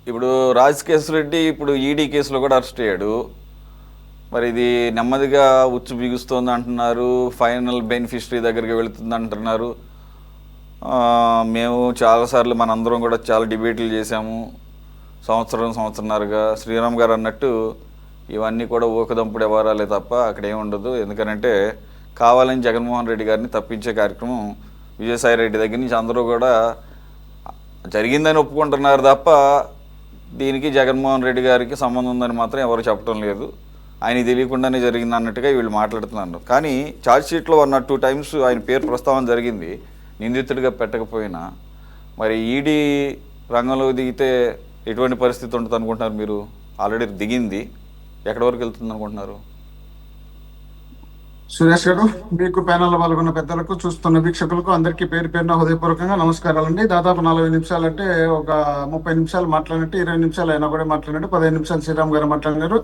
ఇప్పుడు రాజకేశ్వర రెడ్డి ఇప్పుడు ఈడీ కేసులో కూడా అరెస్ట్ అయ్యాడు. మరి ఇది నెమ్మదిగా ఉచ్చు బిగుస్తోంది అంటున్నారు, ఫైనల్ బెనిఫిషరీ దగ్గరికి వెళుతుంది అంటున్నారు. మేము చాలాసార్లు మనందరం కూడా చాలా డిబేట్లు చేశాము, సంవత్సరంన్నరగా. శ్రీరామ్ గారు అన్నట్టు ఇవన్నీ కూడా ఊకదంపుడు వ్యవహారాలే తప్ప అక్కడ ఏమి ఉండదు. ఎందుకనంటే కావాలని జగన్మోహన్ రెడ్డి గారిని తప్పించే కార్యక్రమం విజయసాయి రెడ్డి దగ్గర నుంచి అందరూ కూడా జరిగిందని ఒప్పుకుంటున్నారు తప్ప దీనికి జగన్మోహన్ రెడ్డి గారికి సంబంధం ఉందని మాత్రం ఎవరు చెప్పడం లేదు. ఆయన తెలియకుండానే జరిగింది అన్నట్టుగా వీళ్ళు మాట్లాడుతున్నారు. కానీ ఛార్జ్షీట్లో 1 or 2 times ఆయన పేరు ప్రస్తావన జరిగింది నిందితుడిగా పెట్టకపోయినా. మరి ఈడీ రంగంలో దిగితే ఎటువంటి పరిస్థితి ఉంటుంది అనుకుంటున్నారు మీరు? ఆల్రెడీ దిగింది, ఎక్కడి వరకు వెళ్తుంది అనుకుంటున్నారు? సురేష్ గారు, మీకు ప్యానల్ పాల్గొన్న పెద్దలకు, చూస్తున్న వీక్షకులకు అందరికీ పేరు పేరున హృదయపూర్వకంగా నమస్కారాలండి. దాదాపు 40 నిమిషాలు అంటే ఒక 30 నిమిషాలు మాట్లాడినట్టు, 20 నిమిషాలు అయినా కూడా మాట్లాడినట్టు, 15 నిమిషాలు శ్రీరామ్ గారు మాట్లాడినారు.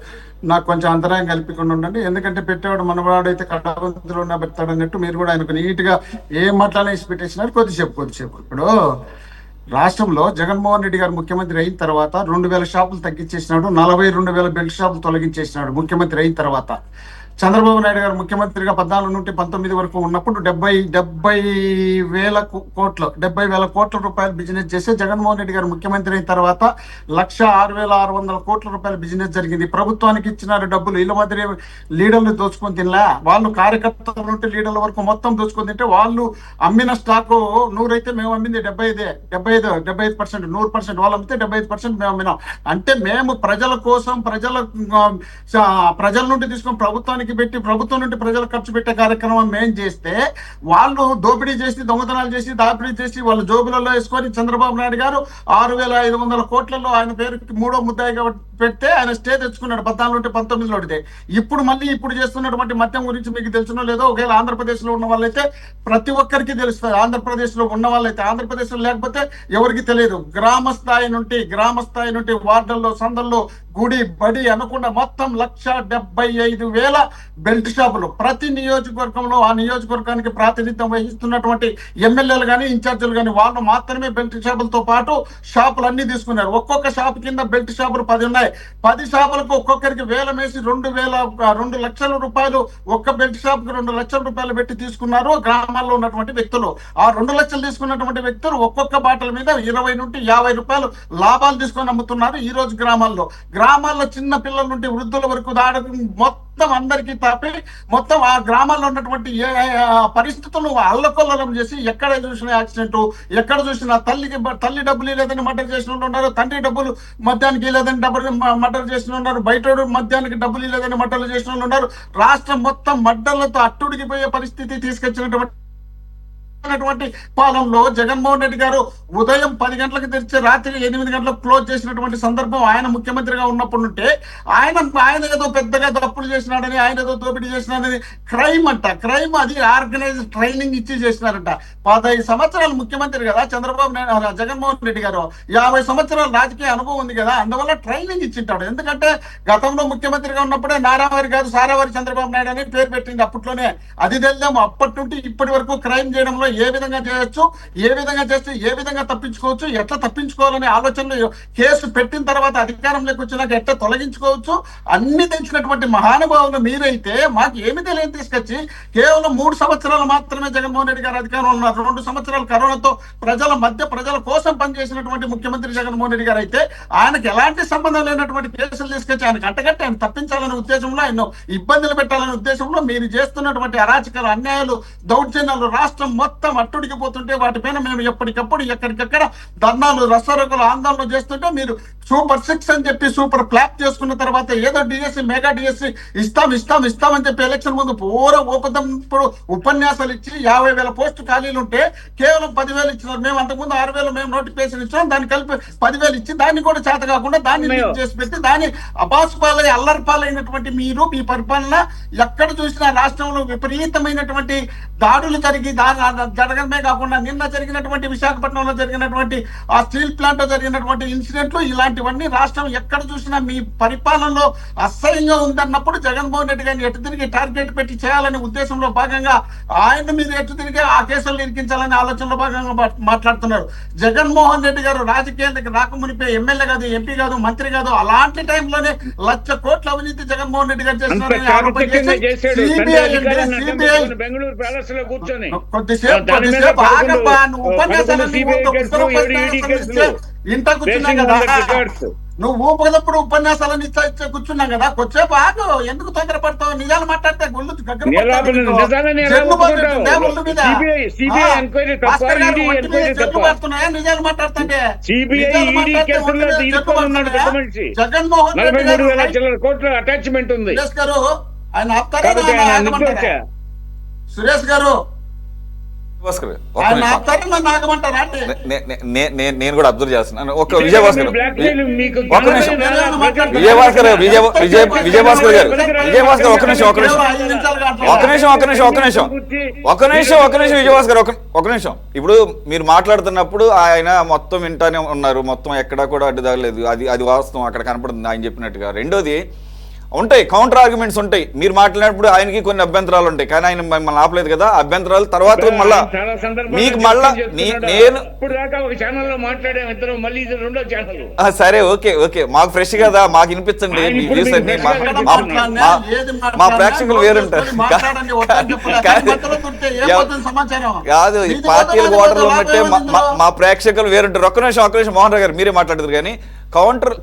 నాకు కొంచెం అంతరాయం కల్పించకుండా ఉండండి, ఎందుకంటే పెట్టేవాడు మనవాడైతే కడబంతులో ఉన్న పెడతాడన్నట్టు మీరు కూడా ఆయనకు నీట్గా ఏం మాట్లాడినా ఇసి పెట్టేసినారు. కొద్దిసేపు ఇప్పుడు రాష్ట్రంలో జగన్మోహన్ రెడ్డి గారు ముఖ్యమంత్రి అయిన తర్వాత 2000 షాపులు తగ్గించేసినాడు, 42,000 బెల్ట్ షాపులు తొలగించేసినాడు ముఖ్యమంత్రి అయిన తర్వాత. చంద్రబాబు నాయుడు గారు ముఖ్యమంత్రిగా 14 నుండి 19 వరకు ఉన్నప్పుడు 70,000 కోట్ల రూపాయలు బిజినెస్ చేస్తే, జగన్మోహన్ రెడ్డి గారు ముఖ్యమంత్రి అయిన తర్వాత 1,06,600 కోట్ల రూపాయల బిజినెస్ జరిగింది. ప్రభుత్వానికి ఇచ్చిన డబ్బులు ఇళ్ళ మధ్య లీడర్లు దోచుకొని తినలే, వాళ్ళు కార్యకర్తల నుండి లీడర్ల వరకు మొత్తం దోచుకొని తింటే, వాళ్ళు అమ్మిన స్టాకు 100 అయితే మేము అమ్మింది 75%, 100% వాళ్ళు అమ్మితే 75% మేము అమ్మినాం. అంటే మేము ప్రజల కోసం, ప్రజల నుండి తీసుకొని ప్రభుత్వానికి పెట్టి, ప్రభుత్వం నుండి ప్రజలకు ఖర్చు పెట్టే కార్యక్రమం మేము చేస్తే, వాళ్ళు దోపిడీ చేసి, దొంగతనాలు చేసి, దాపిడీ చేసి, వాళ్ళు జోబులలో వేసుకొని చంద్రబాబు నాయుడు గారు 6,500 కోట్లలో ఆయన పేరుకి 3వ ముద్దాయిగా పెడితే ఆయన స్టే తెచ్చుకున్నాడు 14 నుండి 19లో. ఇప్పుడు చేస్తున్నటువంటి మద్యం గురించి మీకు తెలుసునో లేదో, ఒకవేళ ఆంధ్రప్రదేశ్లో ఉన్న వాళ్ళైతే ప్రతి ఒక్కరికి తెలుస్తుంది. ఆంధ్రప్రదేశ్లో ఉన్న వాళ్ళైతే, ఆంధ్రప్రదేశ్లో లేకపోతే ఎవరికి తెలియదు. గ్రామ స్థాయి నుండి వార్డుల్లో, సందల్లో, గుడి బడి అనకుండా మొత్తం 1,75,000 బెల్ట్ షాపులు ప్రతి నియోజకవర్గంలో, ఆ నియోజకవర్గానికి ప్రాతినిధ్యం వహిస్తున్నటువంటి ఎమ్మెల్యేలు కానీ, ఇన్ఛార్జీలు కానీ, వాళ్ళు మాత్రమే బెల్ట్ షాపులతో పాటు షాపులు అన్ని తీసుకున్నారు. ఒక్కొక్క షాపు కింద బెల్ట్ షాపులు 10 ఉన్నాయి. 10 షాపులకు ఒక్కొక్కరికి వేలం వేసి 2 లక్షల రూపాయలు, ఒక్క బెల్ట్ షాప్ కి 2 లక్షల రూపాయలు పెట్టి తీసుకున్నారు గ్రామాల్లో ఉన్నటువంటి వ్యక్తులు. ఆ 2 లక్షలు తీసుకున్నటువంటి వ్యక్తులు ఒక్కొక్క బాటల మీద 20 నుండి 50 రూపాయలు లాభాలు తీసుకొని అమ్ముతున్నారు. ఈ రోజు గ్రామాల్లో చిన్న పిల్లల నుండి వృద్ధుల వరకు మొత్తం అందరికీ తాపి, మొత్తం ఆ గ్రామాల్లో ఉన్నటువంటి పరిస్థితులు అల్లకొల్లం చేసి, ఎక్కడ చూసిన యాక్సిడెంట్, ఎక్కడ చూసిన తల్లి డబ్బులు లేదని మర్డర్ చేసిన వాళ్ళు ఉన్నారు, తండ్రి డబ్బులు మద్యానికి లేదని మర్డర్ చేసిన ఉన్నారు, బయట మద్యానికి డబ్బులు లేదని మర్డర్లు చేసిన వాళ్ళు ఉన్నారు. రాష్ట్రం మొత్తం మర్డర్లతో అట్టుడికిపోయే పరిస్థితి తీసుకొచ్చినటువంటి పాలనలో జగన్మోహన్ రెడ్డి గారు ఉదయం 10 గంటలకు తెరిచి రాత్రి 8 గంటలకు క్లోజ్ చేసినటువంటి సందర్భం ఆయన ముఖ్యమంత్రిగా ఉన్నప్పుడు ఉంటే, ఆయన ఏదో పెద్దగా తప్పులు చేసినాడని, ఆయన ఏదో దోపిడీ చేసినాడని క్రైమ్ అది ఆర్గనైజ్ ట్రైనింగ్ ఇచ్చి చేసినారంట. 15 సంవత్సరాలు ముఖ్యమంత్రి కదా జగన్మోహన్ రెడ్డి గారు, 50 సంవత్సరాల రాజకీయ అనుభవం ఉంది కదా, అందువల్ల ట్రైనింగ్ ఇచ్చింటాడు. ఎందుకంటే గతంలో ముఖ్యమంత్రిగా ఉన్నప్పుడే నారావారి కాదు సారావారి చంద్రబాబు నాయుడు అని పేరు పెట్టింది అప్పట్లోనే. అది తెలిద్దాం. అప్పటి నుండి ఇప్పటి వరకు క్రైమ్ చేయడంలో ఏ విధంగా చేయొచ్చు, ఏ విధంగా చేస్తే ఏ విధంగా తప్పించుకోవచ్చు, ఎట్లా తప్పించుకోవాలనే ఆలోచనలు, కేసు పెట్టిన తర్వాత అధికారంలోకి వచ్చినాక ఎట్లా తొలగించుకోవచ్చు అన్ని తెచ్చినటువంటి మహానుభావులు మీరైతే మాకు ఏమి తెలియని తీసుకొచ్చి కేవలం 3 సంవత్సరాలు మాత్రమే జగన్మోహన్ రెడ్డి గారు అధికారంలో ఉన్నారు. 2 సంవత్సరాలు కరోనాతో ప్రజల కోసం పనిచేసినటువంటి ముఖ్యమంత్రి జగన్మోహన్ రెడ్డి గారు అయితే, ఆయనకు ఎలాంటి సంబంధం లేనటువంటి కేసులు తీసుకొచ్చి ఆయనకు అంటగట్టి ఆయన తప్పించాలనే ఉద్దేశంలో, ఆయన ఇబ్బందులు పెట్టాలనే ఉద్దేశంలో మీరు చేస్తున్నటువంటి అరాచకాలు, అన్యాయాలు, దౌర్జన్యాలు రాష్ట్రం మొత్తం అట్టుడికి పోతుంటే, వాటిపైన మేము ఎప్పటికప్పుడు ఎక్కడికక్కడ ధర్నాలు, రసరకులు, ఆందోళన చేస్తుంటే, మీరు Super 6 అని చెప్పి సూపర్ క్లాప్ చేసుకున్న తర్వాత ఏదో డిఎస్సి, మెగా డిఎస్సి ఇస్తామని చెప్పి ఎలక్షన్ ముందు ఇప్పుడు ఉపన్యాసాలు ఇచ్చి 50,000 పోస్టు ఖాళీలు ఉంటే కేవలం 10,000 ఇచ్చినారు. మేము అంతకుముందు 6,000 మేము నోటిఫికేషన్ ఇచ్చినాం, దాన్ని కలిపి 10,000 ఇచ్చి దాన్ని కూడా చేత కాకుండా దాన్ని చేసి పెట్టి దాన్ని అబాసుపాలై అల్లరిపాలైనటువంటి మీరు, మీ పరిపాలన ఎక్కడ చూసినా రాష్ట్రంలో విపరీతమైనటువంటి దాడులు జరిగి జరగడమే కాకుండా నిన్న జరిగినటువంటి విశాఖపట్నంలో జరిగినటువంటి ఆ స్టీల్ ప్లాంట్ లో జరిగినటువంటి ఇన్సిడెంట్లు ఇలాంటివన్నీ రాష్ట్రం ఎక్కడ చూసినా మీ పరిపాలనలో అసహ్యంగా ఉందన్నప్పుడు జగన్మోహన్ రెడ్డి గారిని ఎటు తిరిగి టార్గెట్ పెట్టి చేయాలనే ఉద్దేశంలో భాగంగా ఆయన మీరు ఎటు తిరిగి ఆ కేసులు ఇరికించాలనే ఆలోచనలో భాగంగా మాట్లాడుతున్నారు. జగన్మోహన్ రెడ్డి గారు రాజకీయాలకు రాకమునిపే ఎమ్మెల్యే కాదు, ఎంపీ కాదు, మంత్రి కాదు, అలాంటి టైంలోనే 1,00,00,000 కోట్ల అవినీతి జగన్మోహన్ రెడ్డి గారు చేస్తున్నారని బెంగళూరు ప్యాలెస్ లో కూర్చొని కొద్దిసేపు ఆగబ్బా, నువ్వు ఉపన్యాసాలన్నీ ఇంట కూర్చున్నాం కదా, నువ్వు ఊపదప్పుడు ఉపన్యాసాలను ఇచ్చా కూర్చున్నాం కదా, కొద్దిసేపు ఆగు, ఎందుకు తొందరపడతావు? నిజాలు మాట్లాడితే గుళ్ళు పడుతున్నాయా? నిజాలు మాట్లాడుతుంటే జగన్మోహన్ రెడ్డి కోట్ల అటాచ్మెంట్ ఉంది. సురేష్ గారు ఆయన ఆపుతారా? సురేష్ గారు నేను కూడా అబ్జర్వ్ చేస్తున్నాను. ఒక విజయభాస్కర్ ఒక్క నిమిషం, విజయభాస్కర్ విజయభాస్కర్ ఒక నిమిషం. ఇప్పుడు మీరు మాట్లాడుతున్నప్పుడు ఆయన మొత్తం వింటానే ఉన్నారు, మొత్తం ఎక్కడా కూడా అడ్డు తగలేదు, అది వాస్తవం, అక్కడ కనపడుతుంది ఆయన చెప్పినట్టుగా. రెండోది ఉంటాయి, కౌంటర్ ఆర్గ్యుమెంట్స్ ఉంటాయి. మీరు మాట్లాడినప్పుడు ఆయనకి కొన్ని అభ్యంతరాలు ఉంటాయి, కానీ ఆయన మిమ్మల్ని ఆపలేదు కదా. అభ్యంతరాలు తర్వాత మళ్ళా మీకు మళ్ళా నేను సరే ఓకే మాకు ఫ్రెష్ కదా, మాకు వినిపించండి మీ వ్యూస్ అన్ని. మా ప్రేక్షకులు వేరుంటారు కాదు, ఈ పార్టీలకు ఓటర్లు ఉన్నట్టే మా ప్రేక్షకులు వేరుంటారు. ఒక్క నిమిషం మోహన్ రావు గారు మీరే మాట్లాడుతారు, కానీ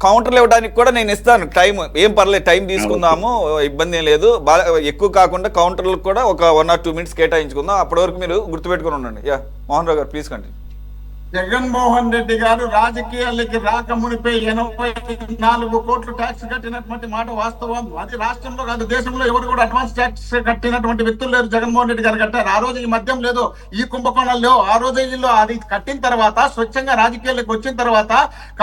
కౌంటర్లు ఇవ్వడానికి కూడా నేను ఇస్తాను టైం, ఏం పర్లేదు, టైం తీసుకుందాము, ఇబ్బంది ఏం లేదు. బాగా ఎక్కువ కాకుండా కౌంటర్లకు కూడా ఒక 1 or 2 minutes కేటాయించుకుందాం. అప్పటి వరకు మీరు గుర్తుపెట్టుకుని ఉండండి. మోహన్ రావు గారు ప్లీజ్ కంటిన్యూ. జగన్మోహన్ రెడ్డి గారు రాజకీయాలకి రాకమునిపై 84 కోట్లు ట్యాక్స్ కట్టినటువంటి మాట వాస్తవం. అది రాష్ట్రంలో కాదు, దేశంలో ఎవరు కూడా అడ్వాన్స్ ట్యాక్స్ కట్టినటువంటి వ్యక్తులు లేరు. జగన్మోహన్ రెడ్డి గారు కట్టారు. ఆ రోజు ఈ మద్యం లేదు, ఈ కుంభకోణాలు లేవు. ఆ రోజు వీళ్ళు అది కట్టిన తర్వాత స్వచ్ఛంగా రాజకీయాలకు వచ్చిన తర్వాత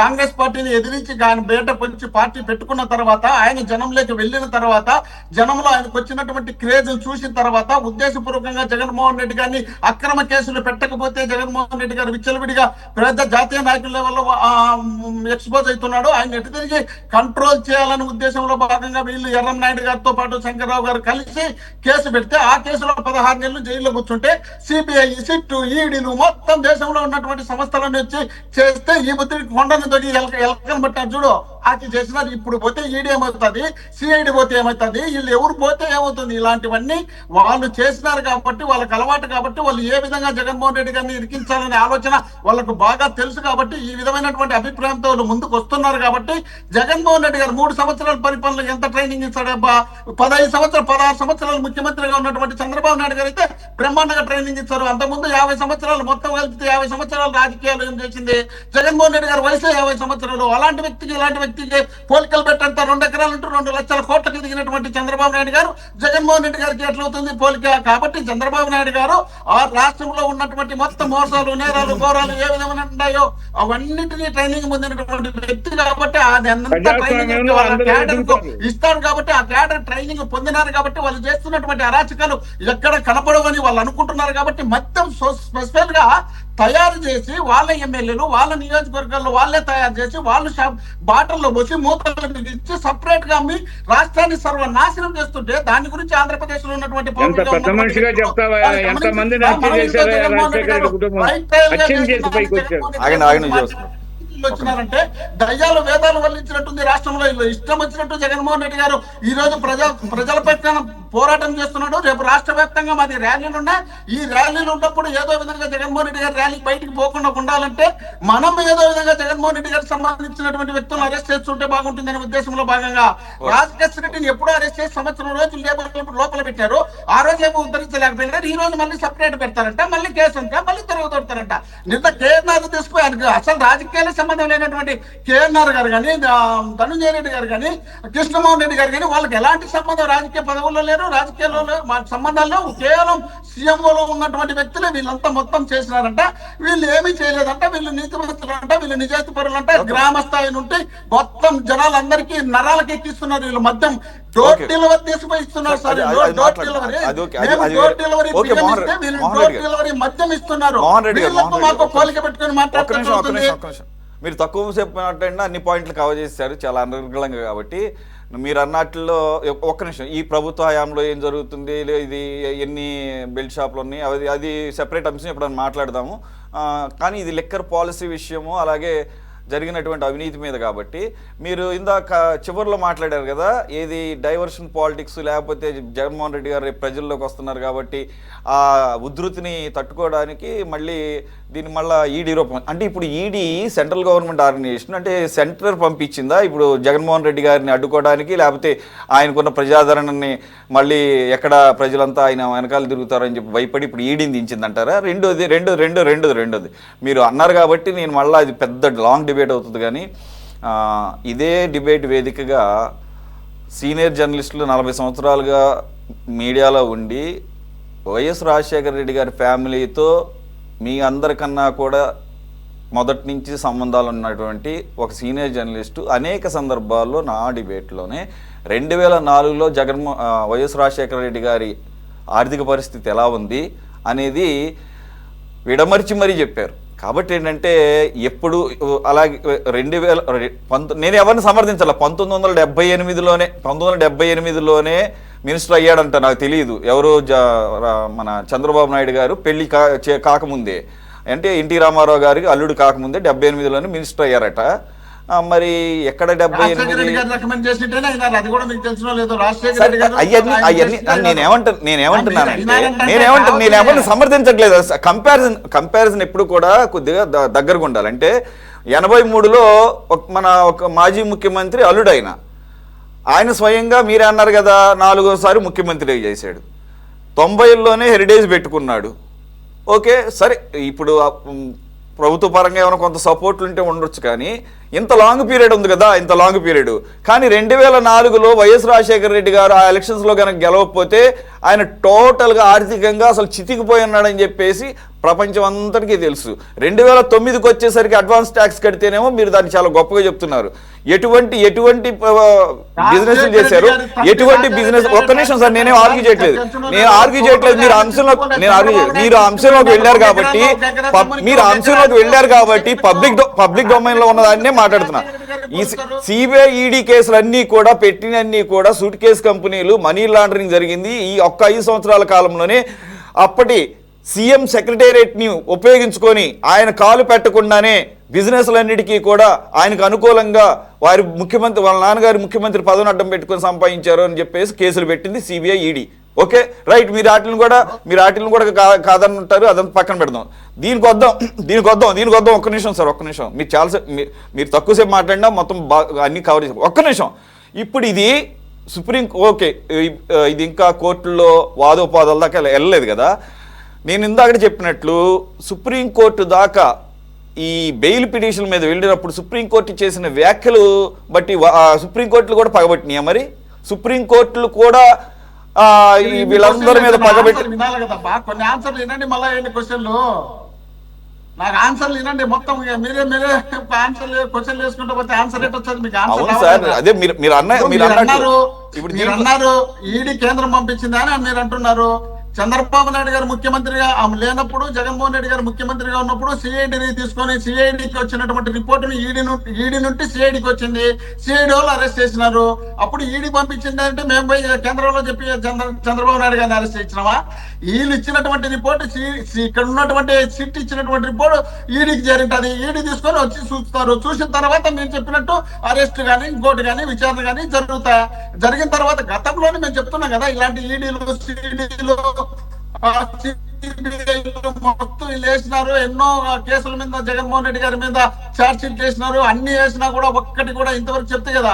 కాంగ్రెస్ పార్టీని ఎదిరించి ఆయన బయట పొంచి పార్టీ పెట్టుకున్న తర్వాత ఆయన జనంలోకి వెళ్ళిన తర్వాత జనంలో ఆయనకు వచ్చినటువంటి క్రేజ్ చూసిన తర్వాత ఉద్దేశపూర్వకంగా జగన్మోహన్ రెడ్డి గారిని అక్రమ కేసులు పెట్టకపోతే జగన్మోహన్ రెడ్డి గారు విచ్చలవిడిగా పెద్ద జాతీయ నాయకుల లెవెల్లో ఎక్స్పోజ్ అవుతున్నాడు. ఆయన ఎటు తిరిగి కంట్రోల్ చేయాలనే ఉద్దేశంలో భాగంగా వీళ్ళు ఎర్రంనాయుడు గారితో పాటు శంకర్రావు గారు కలిసి కేసు పెడితే ఆ కేసులో 16 నెలలు జైల్లో కూర్చుంటే సిబిఐ, సిట్టు, ఈడీలు మొత్తం దేశంలో ఉన్నటువంటి సంస్థలను వచ్చి చేస్తే ఈ బుద్ధి కొండను తొగి ఎలకలు పెట్టారు చూడు, అది చేసినారు. ఇప్పుడు పోతే ఈడీ ఏమవుతుంది, సిఐడి పోతే ఏమవుతుంది, వీళ్ళు ఎవరు పోతే ఏమవుతుంది? ఇలాంటివన్నీ వాళ్ళు చేసినారు కాబట్టి, వాళ్ళకి అలవాటు కాబట్టి, వాళ్ళు ఏ విధంగా జగన్మోహన్ రెడ్డి గారిని ఇరికించాలనే ఆలోచన వాళ్ళకు బాగా తెలుసు కాబట్టి ఈ విధమైనటువంటి అభిప్రాయంతో ముందుకు వస్తున్నారు. కాబట్టి జగన్మోహన్ రెడ్డి గారు 3 సంవత్సరాల పరిపాలన ఎంత ట్రైనింగ్ ఇచ్చాడబ్బా? 16 సంవత్సరాలు ముఖ్యమంత్రిగా ఉన్నటువంటి చంద్రబాబు నాయుడు గారు అయితే బ్రహ్మాండంగా ట్రైనింగ్ ఇచ్చారు. అంతకుముందు 50 సంవత్సరాలు మొత్తం కలిపితే 50 సంవత్సరాలు రాజకీయాలు ఏం చేసింది? జగన్మోహన్ రెడ్డి గారు వయసు 50 సంవత్సరాలు. అలాంటి వ్యక్తికి ఇలాంటి వ్యక్తికి పోలికలు పెట్టంత 2 ఎకరాలంటూ 2 లక్షల కోట్లకు దిగినటువంటి చంద్రబాబు నాయుడు గారు జగన్మోహన్ రెడ్డి గారికి ఎట్లవుతుంది పోలిక? కాబట్టి చంద్రబాబు నాయుడు గారు ఆ రాష్ట్రంలో ఉన్నటువంటి మొత్తం మోసాలు, నేరాలు, ఘోరాలు ఏ విధమైన ఉన్నాయో అవన్నిటినీ ట్రైనింగ్ పొందినటువంటి వ్యక్తి కాబట్టి అది అంతా ట్రైనింగ్ క్యాడర్ ఇస్తాడు. కాబట్టి ఆ క్యాడర్ ట్రైనింగ్ పొందినారు కాబట్టి వాళ్ళు చేస్తున్నటువంటి అరాచకాలు ఎక్కడ కనపడవని వాళ్ళు అనుకుంటున్నారు. కాబట్టి మొత్తం స్పెషల్ గా తయారు చేసి వాళ్ళ ఎమ్మెల్యేలు వాళ్ళ నియోజకవర్గాల్లో వాళ్ళే తయారు చేసి వాళ్ళు బాటల్లో పోసి మూతలు ఇచ్చి సపరేట్ గా అమ్మి రాష్ట్రాన్ని సర్వనాశనం చేస్తుంటే దాని గురించి ఆంధ్రప్రదేశ్ లో ఉన్నటువంటి వచ్చినారంటే దయ్యాలు వేదాలు వల్లించినట్టుంది రాష్ట్రంలో. ఇష్టం వచ్చినట్టు జగన్మోహన్ రెడ్డి గారు ఈ రోజు ప్రజల పక్షాన పోరాటం చేస్తున్నాడు. రేపు రాష్ట్ర వ్యాప్తంగా మాది ర్యాలీలు ఉన్నాయి. ఈ ర్యాలీలు ఉన్నప్పుడు ఏదో విధంగా జగన్మోహన్ రెడ్డి గారు ర్యాలీ బయటికి పోకుండా ఉండాలంటే మనం ఏదో విధంగా జగన్మోహన్ రెడ్డి గారికి సంబంధించినటువంటి వ్యక్తులను అరెస్ట్ చేస్తుంటే బాగుంటుందనే ఉద్దేశంలో భాగంగా రాజకేశ్ రెడ్డిని ఎప్పుడో అరెస్ట్ చేసి 1 సంవత్సరం రోజులు లోపల పెట్టారు. ఆ రోజు ఏమో ఉద్ధరించలేకపోయినారు. ఈ రోజు మళ్ళీ సపరేట్ పెడతారంట, మళ్ళీ కేసు ఉంటే మళ్ళీ తిరుగుతుంటారంట. నిన్న కేరళ తీసుకుపోయి అసలు రాజకీయాల సంబంధం లేనటువంటి కేఎన్ఆర్ గారు కానీ, ధనుంజయ రెడ్డి గారు కానీ, కృష్ణమోహన్ రెడ్డి గారు కానీ వాళ్ళకి ఎలాంటి సంబంధం రాజకీయ పదవుల్లో లేరు, రాజకీయాల్లో లేరు, మా సంబంధాల్లో కేవలం సీఎంఓలో ఉన్నటువంటి వ్యక్తులే వీళ్ళంతా మొత్తం చేసినారంట. వీళ్ళు ఏమీ చేయలేదంట, వీళ్ళు నీతిమంతులంట, వీళ్ళు నిజాయితీ పరులంట. గ్రామ స్థాయి నుండి మొత్తం జనాలందరికీ నరాలకి ఎక్కిస్తున్నారు వీళ్ళు. మద్యం డోర్ డెలివరీ తీసుకుపోయి ఇస్తున్నారు సార్. డోర్ డెలివరీ మద్యం ఇస్తున్నారు. మాకు పోలిక పెట్టుకుని మాట్లాడుతున్నారు. మీరు తక్కువ సేపు మాట్లాడినా అన్ని పాయింట్లు కవర్ చేశారు చాలా అనర్గళంగా. కాబట్టి మీరు అన్నట్లో ఒక్క నిమిషం, ఈ ప్రభుత్వ హయాంలో ఏం జరుగుతుంది, ఇది ఎన్ని బెల్ట్ షాపులు ఉన్నాయి, అది సెపరేట్ అంశం ఎప్పుడైనా మాట్లాడదాము. కానీ ఇది లిక్కర్ పాలసీ విషయము, అలాగే జరిగినటువంటి అవినీతి మీద. కాబట్టి మీరు ఇందాక చివరిలో మాట్లాడారు కదా, ఏది డైవర్షన్ పాలిటిక్స్, లేకపోతే జగన్మోహన్ రెడ్డి గారు ప్రజల్లోకి వస్తున్నారు కాబట్టి ఆ ఉధృతిని తట్టుకోవడానికి మళ్ళీ దీన్ని మళ్ళీ ఈడీ రూపం. అంటే ఇప్పుడు ఈడీ సెంట్రల్ గవర్నమెంట్ ఆర్గనైజేషన్, అంటే సెంటర్ పంపించిందా ఇప్పుడు జగన్మోహన్ రెడ్డి గారిని అడ్డుకోవడానికి, లేకపోతే ఆయనకున్న ప్రజాదరణని మళ్ళీ ఎక్కడ ప్రజలంతా ఆయన వెనకాల తిరుగుతారని చెప్పి భయపడి ఇప్పుడు ఈడీని దించిందంటారా? రెండోది మీరు అన్నారు కాబట్టి నేను మళ్ళీ అది పెద్ద లాంగ్ డిబేట్ అవుతుంది. కానీ ఇదే డిబేట్ వేదికగా సీనియర్ జర్నలిస్టులు 40 సంవత్సరాలుగా మీడియాలో ఉండి వైఎస్ రాజశేఖర రెడ్డి గారి ఫ్యామిలీతో మీ అందరికన్నా కూడా మొదటి నుంచి సంబంధాలు ఉన్నటువంటి ఒక సీనియర్ జర్నలిస్టు అనేక సందర్భాల్లో నా డిబేట్లోనే 2004లో వైఎస్ రాజశేఖర రెడ్డి గారి ఆర్థిక పరిస్థితి ఎలా ఉంది అనేది విడమర్చి మరీ చెప్పారు. కాబట్టి ఏంటంటే ఎప్పుడు అలాగే 2019 నేను ఎవరిని సమర్థించాల, 1978లోనే మినిస్టర్ అయ్యాడంట. నాకు తెలియదు ఎవరు, మన చంద్రబాబు నాయుడు గారు పెళ్లి కాకముందే, అంటే ఎన్టీ రామారావు గారికి అల్లుడు కాకముందే 78లోనే మినిస్టర్ అయ్యారట. మరి ఎక్కడ 78 నేనేమంటున్నానంటే సమర్థించట్లేదు. కంపారిజన్ ఎప్పుడు కూడా కొద్దిగా దగ్గరగా ఉండాలి. అంటే 83లో ఒక మాజీ ముఖ్యమంత్రి అల్లుడు ఆయన స్వయంగా మీరే అన్నారు కదా 4వ ముఖ్యమంత్రి చేశాడు. 90లోనే హెరిటేజ్ పెట్టుకున్నాడు. ఓకే సరే, ఇప్పుడు ప్రభుత్వ పరంగా ఏమైనా కొంత సపోర్ట్లు ఉంటే ఉండొచ్చు, కానీ ఇంత లాంగ్ పీరియడ్ ఉంది కదా, ఇంత లాంగ్ పీరియడ్. కానీ 2004లో వైఎస్ రాజశేఖర రెడ్డి గారు ఆ ఎలక్షన్స్లో కనుక గెలవకపోతే ఆయన టోటల్గా ఆర్థికంగా అసలు చితికిపోయి ఉన్నాడని చెప్పేసి ప్రపంచం అంతటికీ తెలుసు. 2009కి వచ్చేసరికి అడ్వాన్స్ ట్యాక్స్ కడితేనేమో మీరు దాన్ని చాలా గొప్పగా చెప్తున్నారు. ఎటువంటి బిజినెస్ చేశారు, ఎటువంటి బిజినెస్. ఒక్క నిమిషం సార్, నేనేం ఆర్గ్యూ చేయట్లేదు. మీరు అంశంలోకి వెళ్ళారు కాబట్టి పబ్లిక్ డొమైన్ లో ఉన్నదాన్నే మాట్లాడుతున్నా. ఈ సిబిఐ ఈడీ కేసులన్నీ కూడా పెట్టినన్నీ కూడా సూట్ కేసు కంపెనీలు, మనీ లాండరింగ్ జరిగింది. ఈ ఒక్క 5 సంవత్సరాల కాలంలోనే అప్పటి సీఎం సెక్రటేరియట్ని ఉపయోగించుకొని ఆయన కాలు పెట్టకుండానే బిజినెస్లన్నిటికీ కూడా ఆయనకు అనుకూలంగా వాళ్ళ నాన్నగారి ముఖ్యమంత్రి పదవిని అడ్డం పెట్టుకొని సంపాదించారు అని చెప్పేసి కేసులు పెట్టింది సిబిఐ ఈడీ. ఓకే రైట్, మీరు వాటిని కూడా కాదనంటారు, అదంతా పక్కన పెడదాం. దీనికి వద్దాం. ఒక్క నిమిషం సార్, ఒక్క నిమిషం. మీరు తక్కువసేపు మాట్లాడినా మొత్తం అన్ని కవర్ చేసాం. ఒక్క నిమిషం. ఇప్పుడు ఇది ఇది ఇంకా కోర్టుల్లో వాదోపాదాల దాకా వెళ్ళలేదు కదా. నేను ఇందాక చెప్పినట్లు సుప్రీంకోర్టు దాకా ఈ బెయిల్ పిటిషన్ మీద వెళ్ళినప్పుడు సుప్రీంకోర్టు చేసిన వ్యాఖ్యలు బట్టి సుప్రీంకోర్టులు కూడా పగబట్టినాయా? మరి సుప్రీంకోర్టులు కూడా వీళ్ళందరి మీద పగబెట్టి వినాలి కదా. కొన్ని ఆన్సర్లు వినండి, మళ్ళీ ఏంటి క్వశ్చన్లు. నాకు ఆన్సర్లు వినండి మొత్తం. మీరే ఆన్సర్ క్వశ్చన్ వేసుకుంటూ పోతే ఆన్సర్ ఏంటి వచ్చేది మీకు? ఆన్సర్ అదే మీరు అన్నారు ఈడీ కేంద్రం పంపించింది అని మీరు అంటున్నారు. చంద్రబాబు నాయుడు గారు ముఖ్యమంత్రిగా లేనప్పుడు, జగన్మోహన్ రెడ్డి గారు ముఖ్యమంత్రిగా ఉన్నప్పుడు సిఐడిని తీసుకొని సిఐడికి వచ్చినటువంటి రిపోర్టుని ఈడీ నుండి సిఐడికి వచ్చింది. సిఐడి వాళ్ళు అరెస్ట్ చేసినారు. అప్పుడు ఈడీ పంపించింది అంటే మేము పోయి కేంద్రంలో చెప్పి చంద్రబాబు నాయుడు గారిని అరెస్ట్ చేసినావా? వీళ్ళు ఇచ్చినటువంటి రిపోర్ట్, ఇక్కడ ఉన్నటువంటి సిట్ ఇచ్చినటువంటి రిపోర్ట్ ఈడీకి చేరింటది. ఈడీ తీసుకొని వచ్చి చూస్తారు. చూసిన తర్వాత మీరు చెప్పినట్టు అరెస్ట్ కానీ ఇంకోటి కానీ విచారణ కానీ జరుగుతాయి. జరిగిన తర్వాత గతంలోనే మేము చెప్తున్నాం కదా, ఇలాంటి ఈడీలు సిఐడీలు మొత్తం వీళ్ళు వేసినారు, ఎన్నో కేసుల మీద జగన్మోహన్ రెడ్డి గారి మీద ఛార్జ్ షీట్ చేసినారు, అన్ని వేసినా కూడా ఒక్కటి కూడా ఇంతవరకు చెప్తే కదా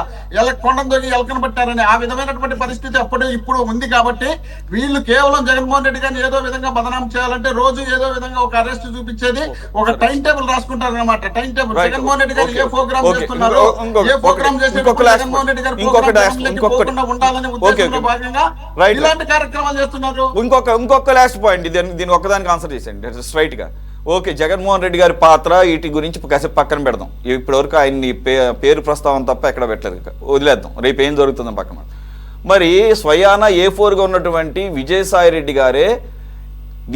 కొండను దొరికి ఎలకను పట్టారని ఆ విధమైనటువంటి పరిస్థితి అప్పుడు ఇప్పుడు ఉంది. కాబట్టి వీళ్ళు కేవలం జగన్మోహన్ రెడ్డి గారిని ఏదో విధంగా బదనాం చేయాలంటే రోజు ఏదో విధంగా ఒక అరెస్ట్ చూపించేది, ఒక టైం టేబుల్ రాసుకుంటారు అనమాట. టైం టేబుల్ జగన్మోహన్ రెడ్డి గారు ఏ ప్రోగ్రామ్ చేస్తున్నారు, ఏ ప్రోగ్రామ్ చేసేటప్పుడు జగన్మోహన్ రెడ్డి గారు పోకుండా ఉండాలనే ఉద్దేశంలో భాగంగా ఇలాంటి కార్యక్రమాలు చేస్తున్నారు. ఇంకొక లాస్ట్ పాయింట్, దీని ఒక్కదానికి ఆన్సర్ చేసేయండి స్ట్రైట్ గా. ఓకే, జగన్మోహన్ రెడ్డి గారి పాత్ర వీటి గురించి కాసేపు పక్కన పెడదాం. ఇప్పటి వరకు ఆయన్ని పేరు ప్రస్తావన తప్ప ఎక్కడ పెట్టలేదు, వదిలేద్దాం. రేపు ఏం జరుగుతుందో పక్కన. మరి స్వయాన A4గా ఉన్నటువంటి విజయసాయి రెడ్డి గారే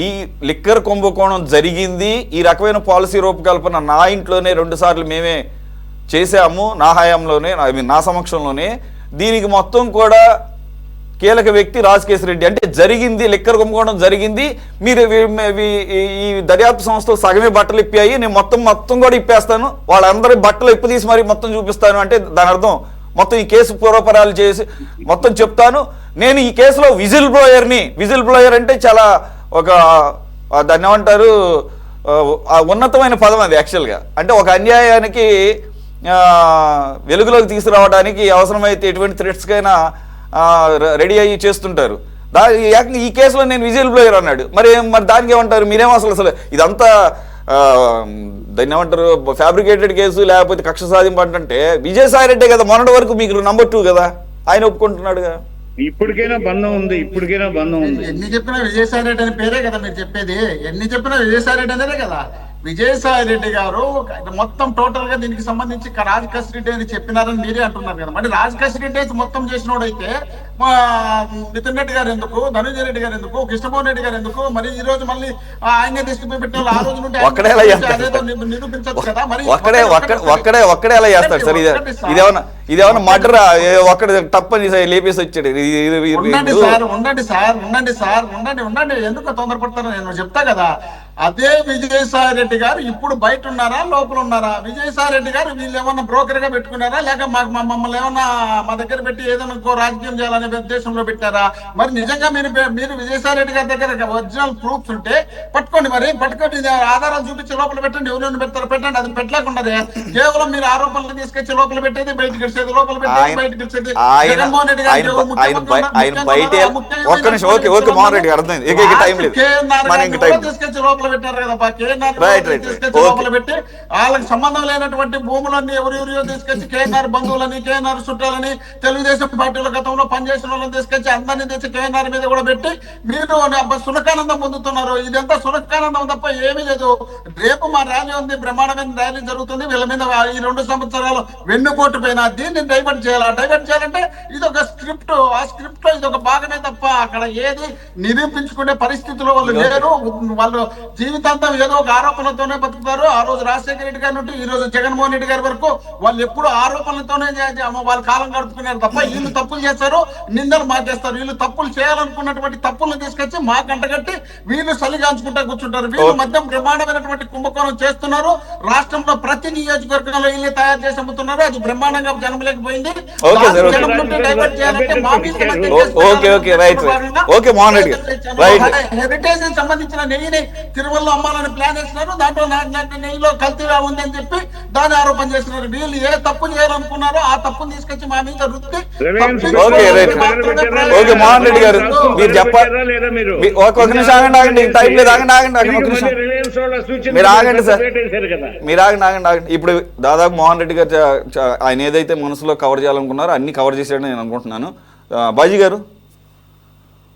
ఈ లిక్కర్ కుంభకోణం జరిగింది, ఈ రకమైన పాలసీ రూపకల్పన నా ఇంట్లోనే 2 సార్లు మేమే చేశాము, నా హయాంలోనే, నా సమక్షంలోనే, దీనికి మొత్తం కూడా కీలక వ్యక్తి రాజకేశ్ రెడ్డి. అంటే జరిగింది, లిక్కర్ కుంభకోణం జరిగింది, మీరు ఈ దర్యాప్తు సంస్థలు సగమే బట్టలు ఇప్పాయి, నేను మొత్తం కూడా ఇప్పేస్తాను, వాళ్ళందరి బట్టలు ఇప్పు తీసి మరి మొత్తం చూపిస్తాను అంటే దాని అర్థం మొత్తం ఈ కేసు పూర్వపరాలు చేసి మొత్తం చెప్తాను. నేను ఈ కేసులో విజిల్ బ్లోయర్ అంటే చాలా ఒక దాన్ని ఏమంటారు, ఉన్నతమైన పదం అది యాక్చువల్గా. అంటే ఒక అన్యాయానికి వెలుగులోకి తీసుకురావడానికి అవసరమైతే ఎటువంటి థ్రెట్స్కైనా రెడీ అయ్యి చేస్తుంటారు. ఈ కేసులో నేను విజిల్ బ్లోయర్ అన్నాడు. మరి దానికి ఏమంటారు మీరేమో అసలు ఇదంతా దాన్ని ఏమంటారు ఫ్యాబ్రికేటెడ్ కేసు లేకపోతే కక్ష సాధింపు అంటే విజయసాయి రెడ్డే కదా మొన్నటి వరకు మీకు నంబర్ 2 కదా, ఆయన ఒప్పుకుంటున్నాడుగా. ఇప్పటికైనా బంధం ఉంది. ఎన్ని చెప్పినా విజయసాయి రెడ్డి అనే పేరే కదా మీరు చెప్పేది, ఎన్ని చెప్పినా విజయసాయి రెడ్డి అనేదే కదా. విజయసాయి రెడ్డి గారు మొత్తం టోటల్ గా దీనికి సంబంధించి రాజకేశ్ రెడ్డి అని చెప్పినారని మీరే అంటున్నారు కదా. మరి రాజకేశ్ రెడ్డి మొత్తం చేసినోడైతే నితిన్ రెడ్డి గారు ఎందుకు, ధనుంజయ రెడ్డి గారు ఎందుకు, కృష్ణమోహన్ రెడ్డి గారు ఎందుకు, మరి ఈ రోజు మళ్ళీ ఆయనే తీసుకుపోయి పెట్టాలి, ఆ రోజు నుండి నిరూపించచ్చు కదా. మరి ఒక్కడే ఎలా చేస్తాడు సార్? ఇదేమన్నా మర్డర్ ఒక్కడ తప్పని లేపేసి వచ్చాడు. ఉండండి ఎందుకు తొందరపడతారో నేను చెప్తా కదా. అదే విజయసాయి రెడ్డి గారు ఇప్పుడు బయట ఉన్నారా, లోపల ఉన్నారా? విజయసాయి రెడ్డి గారు వీళ్ళు ఏమన్నా బ్రోకర్ గా పెట్టుకున్నారా, లేక మమ్మల్ని ఏమన్నా మా దగ్గర పెట్టి ఏదైనా రాజకీయం చేయాలనే ఉద్దేశంలో పెట్టారా? మరి నిజంగా మీరు విజయసాయి రెడ్డి గారి దగ్గర ఒరిజినల్ ప్రూఫ్స్ ఉంటే పట్టుకోండి, పట్టుకోండి, ఆధారాలు చూపించి లోపల పెట్టండి. ఎవరైనా పెడతారో పెట్టండి. అది పెట్టలేకుండా కేవలం మీరు ఆరోపణలు తీసుకొచ్చి లోపల పెట్టేది, బయటకు వచ్చేది, లోపల పెట్టేది, బయటకు వచ్చేది. జగన్మోహన్ రెడ్డి గారు తీసుకొచ్చి లోపల పెట్టారు కదా, తీసుకొచ్చి లోపల పెట్టి వాళ్ళకి సంబంధం లేనటువంటి భూములన్నీ ఎవరెవరియో తీసుకొచ్చి కేఎన్ఆర్ బంధువులని, కేఎన్ఆర్ చుట్టాలని, తెలుగుదేశం పార్టీల గతంలో పనిచేసిన వాళ్ళని తీసుకొచ్చి అందరినీ తెచ్చి కేఎన్ఆర్ మీద కూడా పెట్టి మీరు సునకానందం పొందుతున్నారు. ఇదంతా సునకానందం తప్ప ఏమీ లేదు. రేపు మా ర్యాలీ ఉంది, బ్రహ్మాండమైన ర్యాలీ జరుగుతుంది. వీళ్ళ మీద ఈ 2 సంవత్సరాలు వెన్నుపోటు పైన దీన్ని డైవర్ట్ చేయాలంటే ఇది ఒక స్క్రిప్ట్. ఆ స్క్రిప్ట్ లో ఇది ఒక భాగమే తప్ప అక్కడ ఏది నిరూపించుకునే పరిస్థితిలో వాళ్ళు లేరు. వాళ్ళు జీవితాంతం ఏదో ఒక ఆరోపణలతోనే బతుకుతారు. ఆ రోజు రాజశేఖర రెడ్డి గారి నుండి ఈ రోజు జగన్మోహన్ రెడ్డి గారి వరకు వాళ్ళు ఎప్పుడు ఆరోపణలతోనే వాళ్ళ కాలం గడుపుకున్నారు తప్ప వీళ్ళు తప్పులు చేస్తారు, నిందలు మాకేస్తారు. వీళ్ళు తప్పులు చేయాలనుకున్నటువంటి తప్పులను తీసుకొచ్చి మా కంటగట్టి వీళ్ళు సలిగాంచుకుంటా కూర్చుంటారు. వీళ్ళు మధ్య బ్రహ్మాండమైనటువంటి కుంభకోణం చేస్తున్నారు. రాష్ట్రంలో ప్రతి నియోజకవర్గంలో వీళ్ళు తయారు చేసి అమ్ముతున్నారు. అది బ్రహ్మాండంగా జనంలోకిపోయింది. హెరిటేజ్ సంబంధించిన నెయ్యిని తిరుమలలో అమ్మాలని ప్లాన్ చేస్తున్నారు. దాంట్లో నెయ్యిలో కల్తీ ఉంది అని చెప్పి దాన్ని ఆరోపణ చేస్తున్నారు. వీళ్ళు ఏ తప్పు చేయాలనుకున్నారో ఆ తప్పును తీసుకొచ్చి మా మీద రుద్ది మోహన్ రెడ్డి గారు మీరు చెప్పాలి. ఒక నిమిషం ఆగండి, టైం లేదు, మీరు ఆగండి సార్, మీరు ఆగండి. ఇప్పుడు దాదాపు మోహన్ రెడ్డి గారు ఆయన ఏదైతే మనసులో కవర్ చేయాలనుకున్నారో అన్ని కవర్ చేశాడని నేను అనుకుంటున్నాను. బాజీ గారు